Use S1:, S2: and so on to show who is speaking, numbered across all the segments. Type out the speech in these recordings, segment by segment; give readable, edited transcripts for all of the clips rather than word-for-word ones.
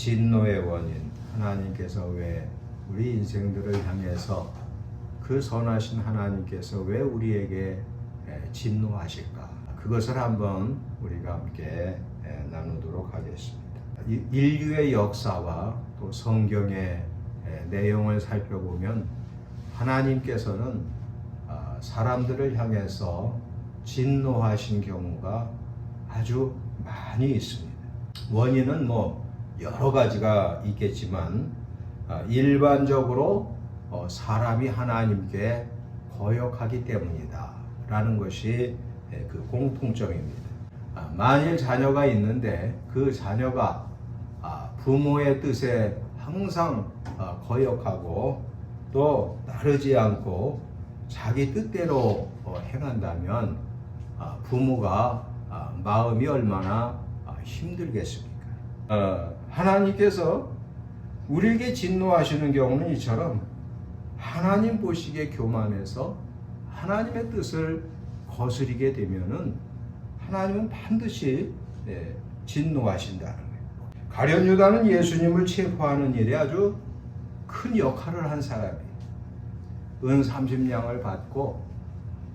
S1: 진노의 원인, 하나님께서 왜 우리 인생들을 향해서 그 선하신 하나님께서 왜 우리에게 진노하실까? 그것을 한번 우리가 함께 나누도록 하겠습니다. 인류의 역사와 또 성경의 내용을 살펴보면 하나님께서는 사람들을 향해서 진노하신 경우가 아주 많이 있습니다. 원인은 여러 가지가 있겠지만 일반적으로 사람이 하나님께 거역하기 때문이다 라는 것이 그 공통점입니다. 만일 자녀가 있는데 그 자녀가 부모의 뜻에 항상 거역하고 또 따르지 않고 자기 뜻대로 행한다면 부모가 마음이 얼마나 힘들겠습니까? 하나님께서 우리에게 진노하시는 경우는 이처럼 하나님 보시기에 교만해서 하나님의 뜻을 거스리게 되면은 하나님은 반드시 진노하신다는 거예요. 가룟 유다는 예수님을 체포하는 일에 아주 큰 역할을 한 사람이에요. 은 30냥을 받고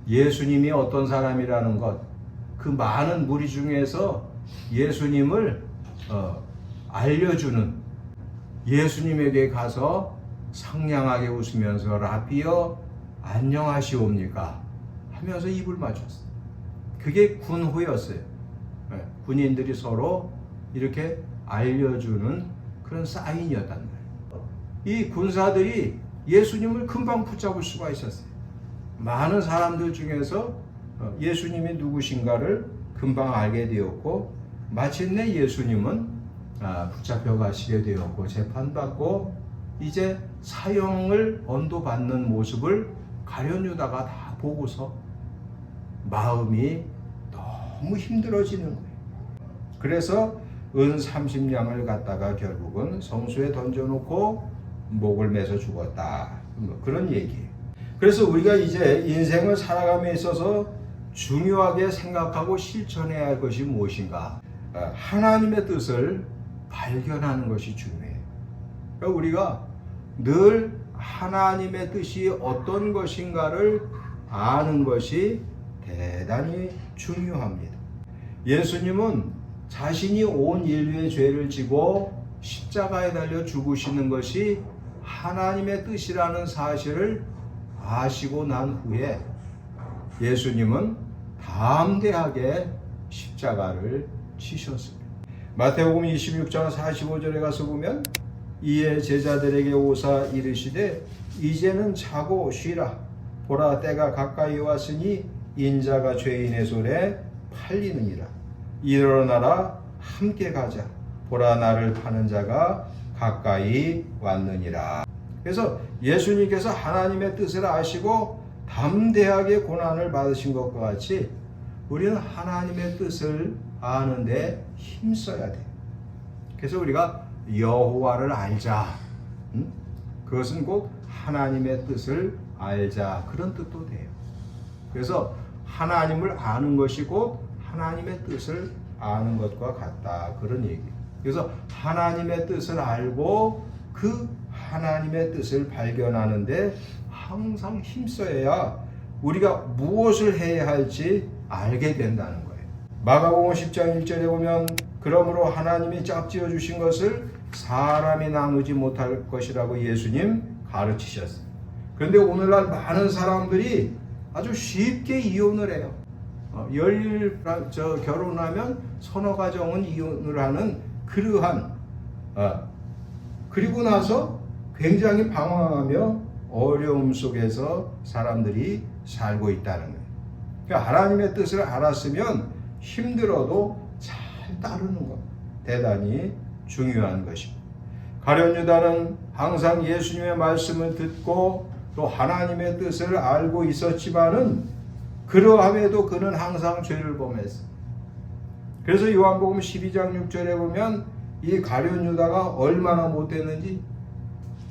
S1: 예수님이 어떤 사람이라는 것, 그 많은 무리 중에서 예수님을 알려주는, 예수님에게 가서 상냥하게 웃으면서 라비여 안녕하시옵니까 하면서 입을 맞췄어요. 그게 군호였어요. 군인들이 서로 이렇게 알려주는 그런 사인이었단 말이에요. 이 군사들이 예수님을 금방 붙잡을 수가 있었어요. 많은 사람들 중에서 예수님이 누구신가를 금방 알게 되었고 마침내 예수님은 붙잡혀 가시게 되었고 재판받고 이제 사형을 언도받는 모습을 가룟 유다가 다 보고서 마음이 너무 힘들어지는 거예요. 그래서 은 30냥을 갖다가 결국은 성수에 던져놓고 목을 매서 죽었다. 그런 얘기예요. 그래서 우리가 이제 인생을 살아감에 있어서 중요하게 생각하고 실천해야 할 것이 무엇인가? 하나님의 뜻을 발견하는 것이 중요해요. 그러니까 우리가 늘 하나님의 뜻이 어떤 것인가를 아는 것이 대단히 중요합니다. 예수님은 자신이 온 인류의 죄를 지고 십자가에 달려 죽으시는 것이 하나님의 뜻이라는 사실을 아시고 난 후에 예수님은 담대하게 십자가를 치셨습니다. 마태복음 26장 45절에 가서 보면 이에 제자들에게 오사 이르시되 이제는 자고 쉬라. 보라 때가 가까이 왔으니 인자가 죄인의 손에 팔리느니라. 일어나라 함께 가자. 보라 나를 파는 자가 가까이 왔느니라. 그래서 예수님께서 하나님의 뜻을 아시고 담대하게 고난을 받으신 것과 같이 우리는 하나님의 뜻을 아는데 힘써야 돼요. 그래서 우리가 여호와를 알자. 그것은 곧 하나님의 뜻을 알자. 그런 뜻도 돼요. 그래서 하나님을 아는 것이 곧 하나님의 뜻을 아는 것과 같다. 그런 얘기예요. 그래서 하나님의 뜻을 알고 그 하나님의 뜻을 발견하는데 항상 힘써야 우리가 무엇을 해야 할지 알게 된다는 거예요. 마가복음 10장 1절에 보면 그러므로 하나님이 짝지어 주신 것을 사람이 나누지 못할 것이라고 예수님 가르치셨어요. 그런데 오늘날 많은 사람들이 아주 쉽게 이혼을 해요. 결혼하면 서너 가정은 이혼을 하는 그러한 그리고 나서 굉장히 방황하며 어려움 속에서 사람들이 살고 있다는 거예요. 그러니까 하나님의 뜻을 알았으면 힘들어도 잘 따르는 것 대단히 중요한 것입니다. 가룟 유다는 항상 예수님의 말씀을 듣고 또 하나님의 뜻을 알고 있었지만은 그러함에도 그는 항상 죄를 범했어요. 그래서 요한복음 12장 6절에 보면 이 가룟 유다가 얼마나 못됐는지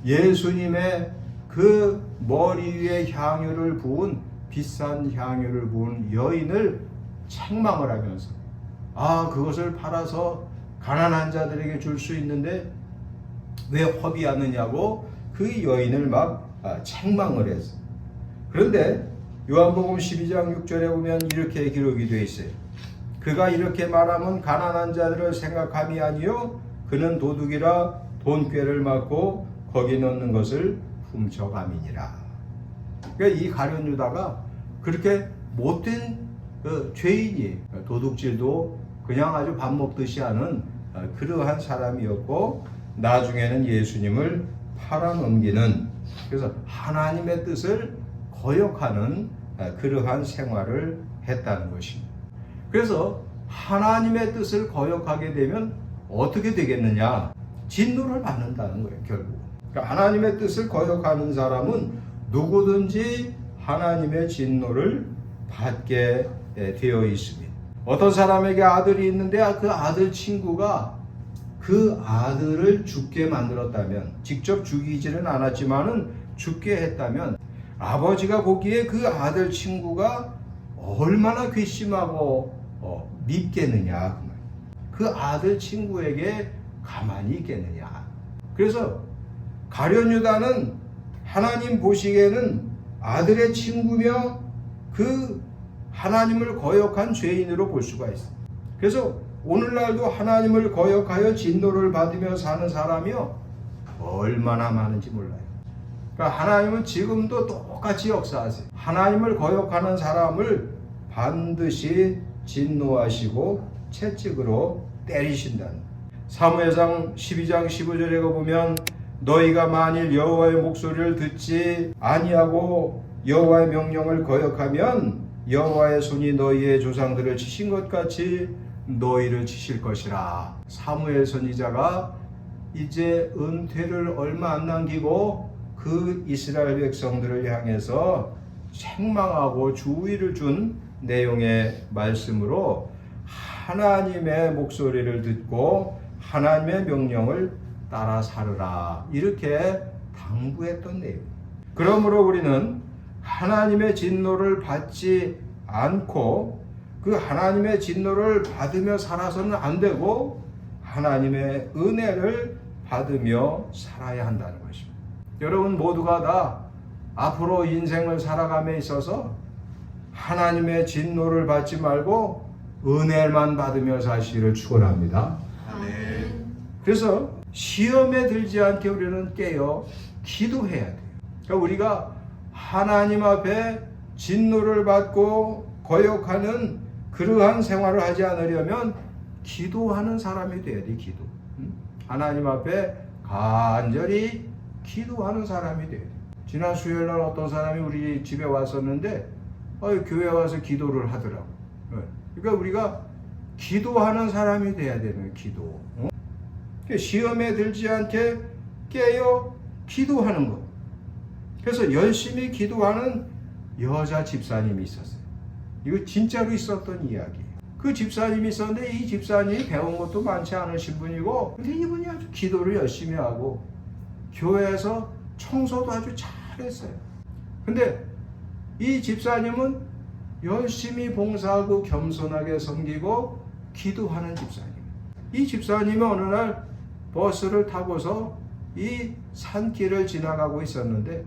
S1: 예수님의 그 머리 위에 향유를 부은 비싼 향유를 부은 여인을 책망을 하면서 그것을 팔아서 가난한 자들에게 줄 수 있는데 왜 허비하느냐고 그 여인을 막 책망을 했어요. 그런데 요한복음 12장 6절에 보면 이렇게 기록이 되어 있어요. 그가 이렇게 말하면 가난한 자들을 생각함이 아니요 그는 도둑이라 돈꾀를 맞고 거기 넣는 것을 훔쳐감이니라. 그러니까 이 가룟 유다가 그렇게 못된 죄인이 도둑질도 그냥 아주 밥 먹듯이 하는 그러한 사람이었고 나중에는 예수님을 팔아넘기는, 그래서 하나님의 뜻을 거역하는 그러한 생활을 했다는 것입니다. 그래서 하나님의 뜻을 거역하게 되면 어떻게 되겠느냐? 진노를 받는다는 거예요, 결국. 그러니까 하나님의 뜻을 거역하는 사람은 누구든지 하나님의 진노를 받게 되어 있습니다. 어떤 사람에게 아들이 있는데 그 아들 친구가 그 아들을 죽게 만들었다면, 직접 죽이지는 않았지만은 죽게 했다면 아버지가 보기에 그 아들 친구가 얼마나 괘씸하고 밉겠느냐, 그 아들 친구에게 가만히 있겠느냐. 그래서 가룟 유다는 하나님 보시기에는 아들의 친구며 그 하나님을 거역한 죄인으로 볼 수가 있어요. 그래서 오늘날도 하나님을 거역하여 진노를 받으며 사는 사람이요 얼마나 많은지 몰라요. 그러니까 하나님은 지금도 똑같이 역사하세요. 하나님을 거역하는 사람을 반드시 진노하시고 채찍으로 때리신다는. 사무엘상 12장 15절에 보면 너희가 만일 여호와의 목소리를 듣지 아니하고 여호와의 명령을 거역하면 여호와의 손이 너희의 조상들을 치신 것 같이 너희를 치실 것이라. 사무엘 선지자가 이제 은퇴를 얼마 안 남기고 그 이스라엘 백성들을 향해서 책망하고 주의를 준 내용의 말씀으로 하나님의 목소리를 듣고 하나님의 명령을 따라 살으라, 이렇게 당부했던 내용. 그러므로 우리는 하나님의 진노를 받지 않고 그 하나님의 진노를 받으며 살아서는 안 되고 하나님의 은혜를 받으며 살아야 한다는 것입니다. 여러분 모두가 다 앞으로 인생을 살아감에 있어서 하나님의 진노를 받지 말고 은혜만 받으며 사시기를 축원합니다. 아멘. 그래서 시험에 들지 않게 우리는 깨어 기도해야 돼요. 그러니까 우리가 하나님 앞에 진노를 받고 거역하는 그러한 생활을 하지 않으려면 기도하는 사람이 돼야 돼. 기도. 하나님 앞에 간절히 기도하는 사람이 돼야 돼. 지난 수요일날 어떤 사람이 우리 집에 왔었는데 교회 와서 기도를 하더라고. 그러니까 우리가 기도하는 사람이 돼야 되는 기도. 시험에 들지 않게 깨어 기도하는 것. 그래서 열심히 기도하는 여자 집사님이 있었어요. 이거 진짜로 있었던 이야기예요. 그 집사님이 있었는데 이 집사님이 배운 것도 많지 않으신 분이고, 근데 이분이 아주 기도를 열심히 하고 교회에서 청소도 아주 잘했어요. 근데 이 집사님은 열심히 봉사하고 겸손하게 섬기고 기도하는 집사님. 이 집사님이 어느 날 버스를 타고서 이 산길을 지나가고 있었는데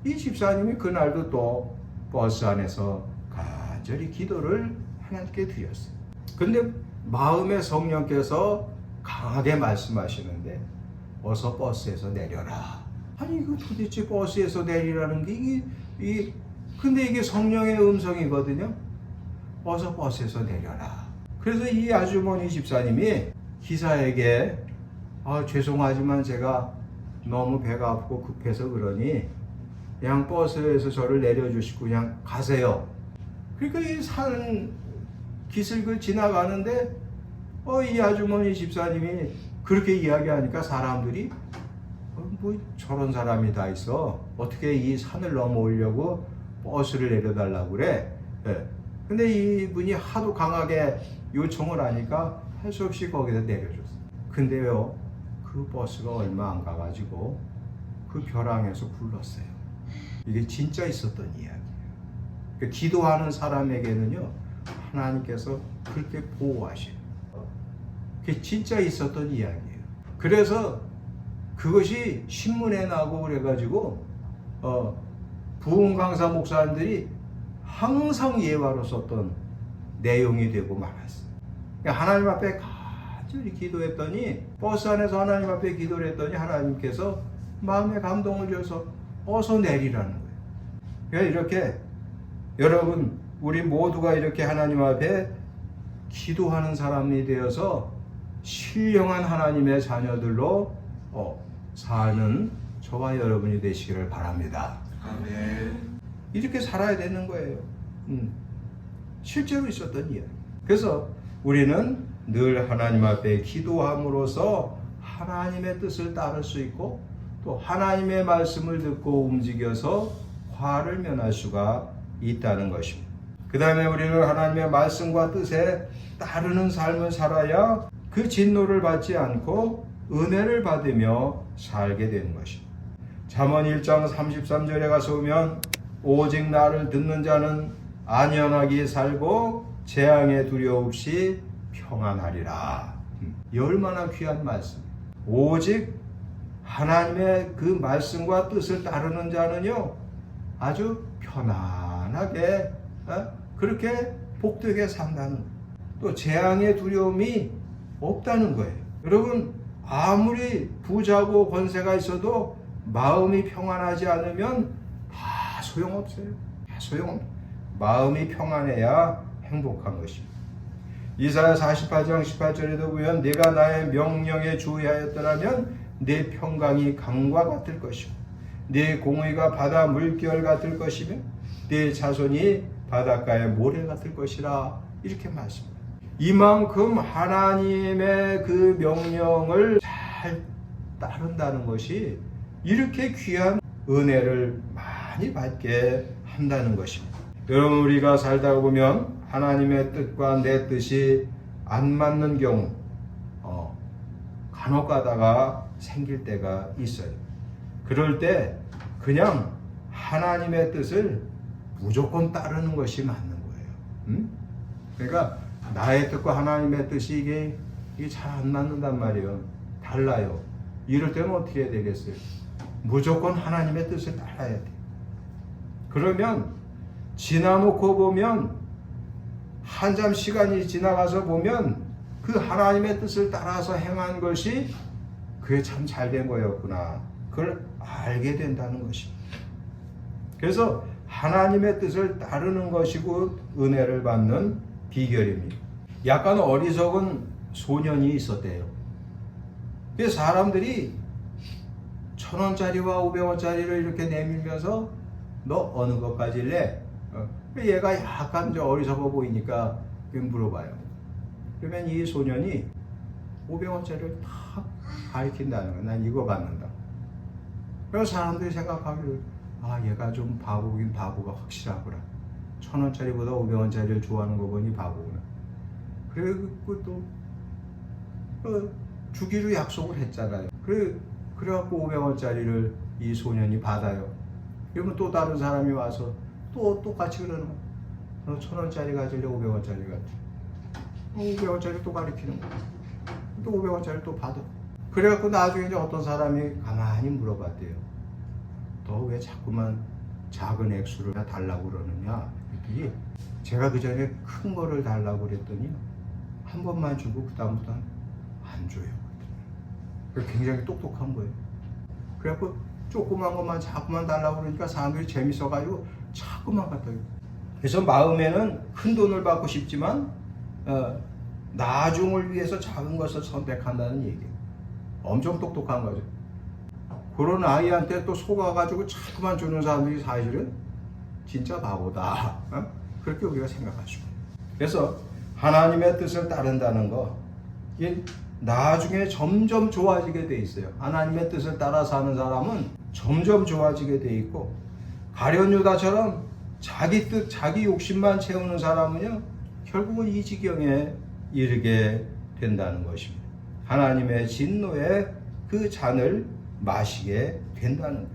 S1: 이 집사님이 그날도 또 버스 안에서 간절히 기도를 하나님께 드렸어요. 근데 마음의 성령께서 강하게 말씀하시는데 어서 버스에서 내려라. 아니 이거 도대체 버스에서 내리라는 게 근데 이게 성령의 음성이거든요. 어서 버스에서 내려라. 그래서 이 아주머니 집사님이 기사에게 죄송하지만 제가 너무 배가 아프고 급해서 그러니 그냥 버스에서 저를 내려주시고 그냥 가세요. 그러니까 이 산 기슭을 지나가는데 이 아주머니 집사님이 그렇게 이야기하니까 사람들이 뭐 저런 사람이 다 있어. 어떻게 이 산을 넘어오려고 버스를 내려달라고 그래. 근데 이분이 하도 강하게 요청을 하니까 할 수 없이 거기다 내려줬어요. 근데요, 그 버스가 얼마 안 가가지고 그 벼랑에서 굴렀어요. 이게 진짜 있었던 이야기예요. 그러니까 기도하는 사람에게는요, 하나님께서 그렇게 보호하셔요. 그게 진짜 있었던 이야기예요. 그래서 그것이 신문에 나고 그래가지고 부흥 강사 목사님들이 항상 예화로 썼던 내용이 되고 말았어요. 그러니까 하나님 앞에 간절히 기도했더니, 버스 안에서 하나님 앞에 기도를 했더니 하나님께서 마음에 감동을 줘서 어서 내리라는 거예요. 그러니까 이렇게 여러분, 우리 모두가 이렇게 하나님 앞에 기도하는 사람이 되어서 신령한 하나님의 자녀들로 사는 저와 여러분이 되시기를 바랍니다.
S2: 아멘.
S1: 이렇게 살아야 되는 거예요. 실제로 있었던 이야기. 그래서 우리는 늘 하나님 앞에 기도함으로써 하나님의 뜻을 따를 수 있고, 또 하나님의 말씀을 듣고 움직여서 화를 면할 수가 있다는 것입니다. 그 다음에 우리는 하나님의 말씀과 뜻에 따르는 삶을 살아야 그 진노를 받지 않고 은혜를 받으며 살게 되는 것입니다. 잠언 1장 33절에 가서 보면, 오직 나를 듣는 자는 안연하게 살고 재앙에 두려움 없이 평안하리라. 이 얼마나 귀한 말씀. 오직 하나님의 그 말씀과 뜻을 따르는 자는요, 아주 편안하게 그렇게 복되게 산다는 거예요. 또 재앙의 두려움이 없다는 거예요. 여러분, 아무리 부자고 권세가 있어도 마음이 평안하지 않으면 다 소용없어요. 다 소용없어요. 마음이 평안해야 행복한 것입니다. 이사야 48장 18절에도 보면, 내가 나의 명령에 주의하였더라면 내 평강이 강과 같을 것이고 내 공의가 바다 물결 같을 것이며 내 자손이 바닷가의 모래 같을 것이라. 이렇게 말씀합니다. 이만큼 하나님의 그 명령을 잘 따른다는 것이 이렇게 귀한 은혜를 많이 받게 한다는 것입니다. 여러분, 우리가 살다 보면 하나님의 뜻과 내 뜻이 안 맞는 경우 간혹 가다가 생길 때가 있어요. 그럴 때 그냥 하나님의 뜻을 무조건 따르는 것이 맞는 거예요. 그러니까 나의 뜻과 하나님의 뜻이 이게 잘 안 맞는단 말이에요. 달라요. 이럴 때는 어떻게 해야 되겠어요? 무조건 하나님의 뜻을 따라야 돼. 그러면 지나놓고 보면, 한참 시간이 지나가서 보면 그 하나님의 뜻을 따라서 행한 것이 그게 참 잘된 거였구나. 그걸 알게 된다는 것입니다. 그래서 하나님의 뜻을 따르는 것이고 은혜를 받는 비결입니다. 약간 어리석은 소년이 있었대요. 그래서 사람들이 1,000원짜리와 500원짜리를 이렇게 내밀면서, 너 어느 것 가질래? 얘가 약간 어리석어 보이니까 물어봐요. 그러면 이 소년이 500원짜리를 다 가리킨다는 거야. 난 이거 받는다. 그래서 사람들이 생각하기를, 얘가 좀 바보긴 바보가 확실하구나. 1,000원짜리보다 500원짜리를 좋아하는 거 보니 바보구나. 그리고 또 주기로 약속을 했잖아요. 그래갖고 500원짜리를 이 소년이 받아요. 그러면 또 다른 사람이 와서 또 똑같이 그러는 거야. 너 1,000원짜리 가질래? 500원짜리 가질래? 500원짜리 또 가리키는 거야. 또 500원짜리 또 받아. 그래갖고 나중에 이제 어떤 사람이 가만히 물어봤대요. 너 왜 자꾸만 작은 액수를 달라고 그러느냐? 그랬더니, 제가 그 전에 큰 거를 달라고 그랬더니 한 번만 주고 그다음부터는 안 줘요. 굉장히 똑똑한 거예요. 그래갖고 조그만 것만 자꾸만 달라고 그러니까 사람들이 재밌어가지고 자꾸만 갖다 줘. 그래서 마음에는 큰 돈을 받고 싶지만 나중을 위해서 작은 것을 선택한다는 얘기예요. 엄청 똑똑한 거죠. 그런 아이한테 또 속아가지고 자꾸만 주는 사람들이 사실은 진짜 바보다. 그렇게 우리가 생각하시고. 그래서 하나님의 뜻을 따른다는 거, 이게 나중에 점점 좋아지게 돼 있어요. 하나님의 뜻을 따라 사는 사람은 점점 좋아지게 돼 있고, 가룟 유다처럼 자기 뜻, 자기 욕심만 채우는 사람은요, 결국은 이 지경에 이르게 된다는 것입니다. 하나님의 진노의 그 잔을 마시게 된다는 거예요.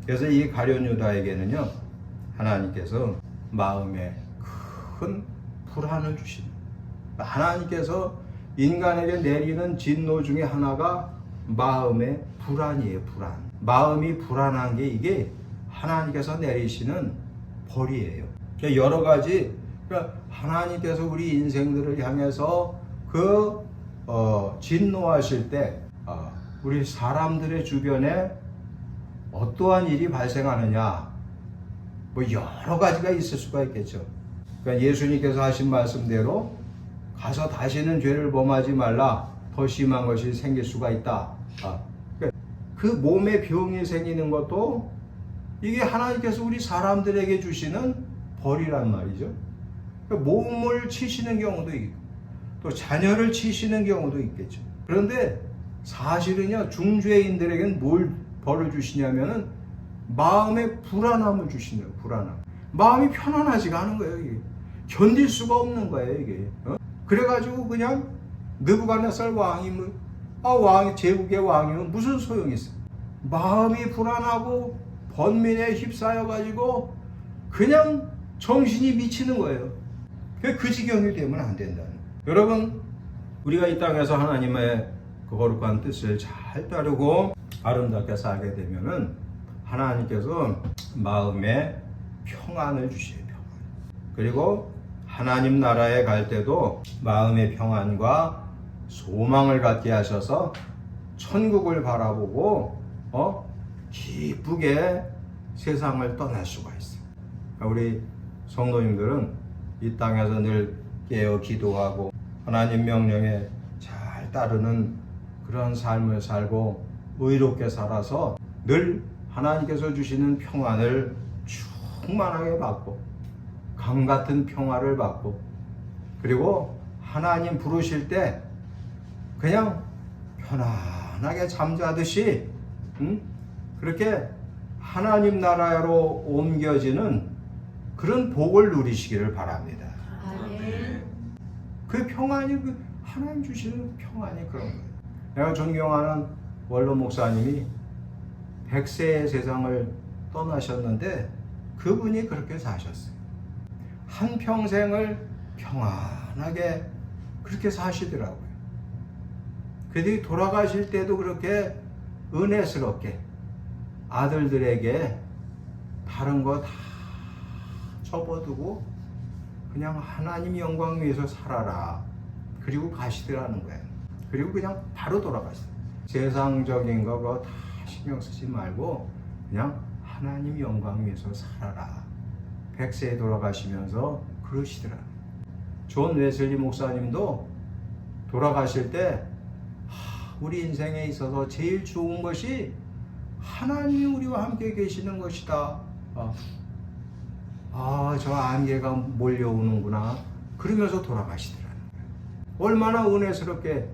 S1: 그래서 이 가룟 유다에게는요, 하나님께서 마음에 큰 불안을 주십니다. 하나님께서 인간에게 내리는 진노 중에 하나가 마음의 불안이에요. 불안. 마음이 불안한 게 이게 하나님께서 내리시는 벌이에요. 그러니까 여러 가지, 그러니까 하나님께서 우리 인생들을 향해서 진노하실 때 우리 사람들의 주변에 어떠한 일이 발생하느냐, 뭐 여러 가지가 있을 수가 있겠죠. 그러니까 예수님께서 하신 말씀대로 가서 다시는 죄를 범하지 말라, 더 심한 것이 생길 수가 있다. 그 몸에 병이 생기는 것도 이게 하나님께서 우리 사람들에게 주시는 벌이란 말이죠. 몸을 치시는 경우도 있고 또 자녀를 치시는 경우도 있겠죠. 그런데 사실은요, 중죄인들에게는 뭘 벌을 주시냐면은 마음의 불안함을 주시네요. 불안함. 마음이 편안하지가 않은 거예요. 이게 견딜 수가 없는 거예요. 이게 그래가지고 그냥 느부갓네살 왕이 왕이 제국의 왕이면 무슨 소용이 있어? 마음이 불안하고 번민에 휩싸여 가지고 그냥 정신이 미치는 거예요. 그 지경이 되면 안 된다는. 여러분, 우리가 이 땅에서 하나님의 그 거룩한 뜻을 잘 따르고 아름답게 살게 되면은 하나님께서 마음에 평안을 주셔요. 평안. 그리고 하나님 나라에 갈 때도 마음의 평안과 소망을 갖게 하셔서 천국을 바라보고 기쁘게 세상을 떠날 수가 있어요. 우리 성도님들은 이 땅에서 늘 깨어 기도하고 하나님 명령에 잘 따르는 그런 삶을 살고 의롭게 살아서 늘 하나님께서 주시는 평안을 충만하게 받고 강 같은 평화를 받고, 그리고 하나님 부르실 때 그냥 편안하게 잠자듯이 그렇게 하나님 나라로 옮겨지는 그런 복을 누리시기를 바랍니다. 아멘. 그 평안이 하나님 주시는 평안이 그런 거예요. 내가 존경하는 원로 목사님이 100세의 세상을 떠나셨는데 그분이 그렇게 사셨어요. 한평생을 평안하게 그렇게 사시더라고요. 그들이 돌아가실 때도 그렇게 은혜스럽게 아들들에게 다른 거 다 접어두고 그냥 하나님 영광 위해서 살아라, 그리고 가시더라는 거예요. 그리고 그냥 바로 돌아가시더라고요. 세상적인 거 그거 다 신경 쓰지 말고 그냥 하나님 영광 위해서 살아라. 100세에 돌아가시면서 그러시더라고요. 존 웨슬리 목사님도 돌아가실 때 우리 인생에 있어서 제일 좋은 것이 하나님이 우리와 함께 계시는 것이다. 저 안개가 몰려오는구나. 그러면서 돌아가시더라는 거예요. 얼마나 은혜스럽게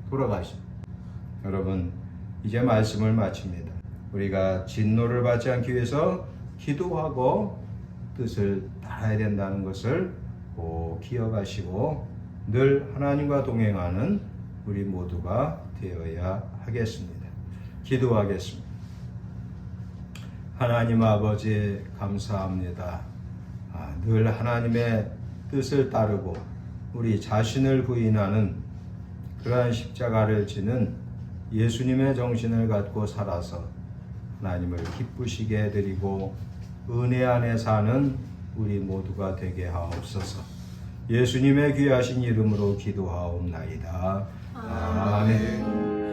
S1: 돌아가시죠. 여러분, 이제 말씀을 마칩니다. 우리가 진노를 받지 않기 위해서 기도하고 뜻을 따라야 된다는 것을 꼭 기억하시고 늘 하나님과 동행하는 우리 모두가 되어야 하겠습니다. 기도하겠습니다. 하나님 아버지, 감사합니다. 늘 하나님의 뜻을 따르고 우리 자신을 부인하는 그러한 십자가를 지는 예수님의 정신을 갖고 살아서 하나님을 기쁘시게 해드리고 은혜 안에 사는 우리 모두가 되게 하옵소서. 예수님의 귀하신 이름으로 기도하옵나이다. 아멘.